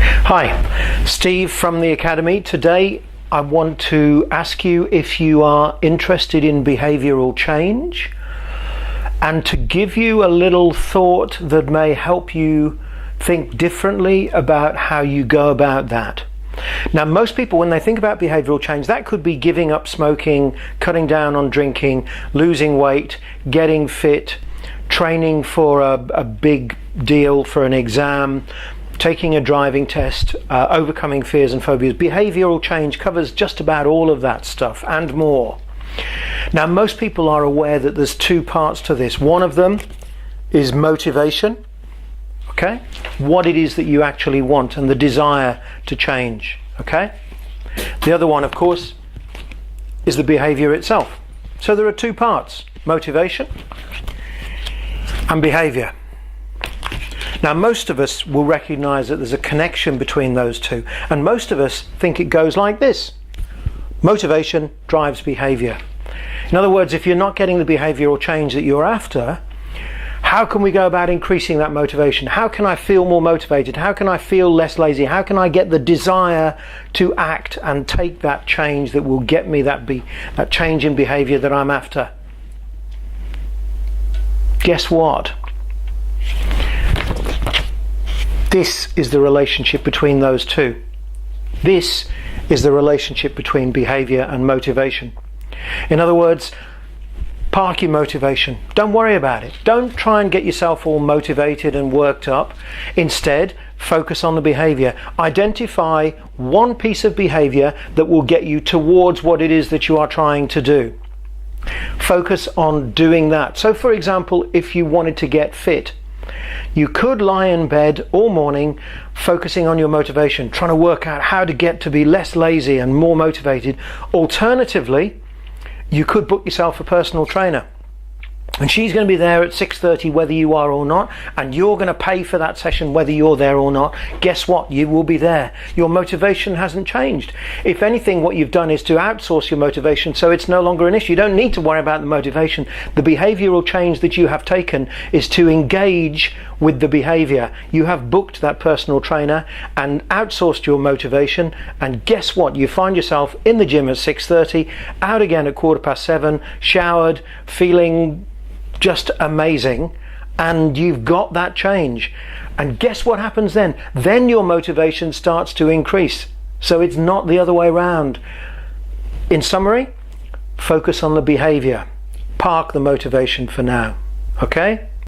Hi, Steve from the Academy. Today I want to ask you if you are interested in behavioural change and to give you a little thought that may help you think differently about how you go about that. Now, most people, when they think about behavioural change, that could be giving up smoking, cutting down on drinking, losing weight, getting fit, training for a big deal, for an exam, taking a driving test, overcoming fears and phobias. Behavioural change covers just about all of that stuff and more. Now, most people are aware that there's two parts to this. One of them is motivation, okay? What it is that you actually want and the desire to change, okay? The other one, of course, is the behaviour itself. So there are two parts, motivation and behaviour. Now, most of us will recognise that there's a connection between those two, and most of us think it goes like this. Motivation drives behaviour. In other words, if you're not getting the behavioural change that you're after, how can we go about increasing that motivation? How can I feel more motivated? How can I feel less lazy? How can I get the desire to act and take that change that will get me that change in behaviour that I'm after? Guess what? This is the relationship between those two. This is the relationship between behaviour and motivation. In other words, park your motivation. Don't worry about it. Don't try and get yourself all motivated and worked up. Instead, focus on the behaviour. Identify one piece of behaviour that will get you towards what it is that you are trying to do. Focus on doing that. So, for example, if you wanted to get fit, you could lie in bed all morning focusing on your motivation, trying to work out how to get to be less lazy and more motivated. Alternatively, you could book yourself a personal trainer, and she's going to be there at 6:30 whether you are or not, and you're going to pay for that session whether you're there or not. Guess what? You will be there. Your motivation hasn't changed. If anything, what you've done is to outsource your motivation, so it's no longer an issue. You don't need to worry about the motivation. The behavioural change that you have taken is to engage with the behaviour. You have booked that personal trainer and outsourced your motivation, and guess what? You find yourself in the gym at 6:30, out again at 7:15, showered, feeling just amazing, and you've got that change. And guess what happens then? Then your motivation starts to increase. So it's not the other way around. In summary, focus on the behavior. Park the motivation for now. Okay?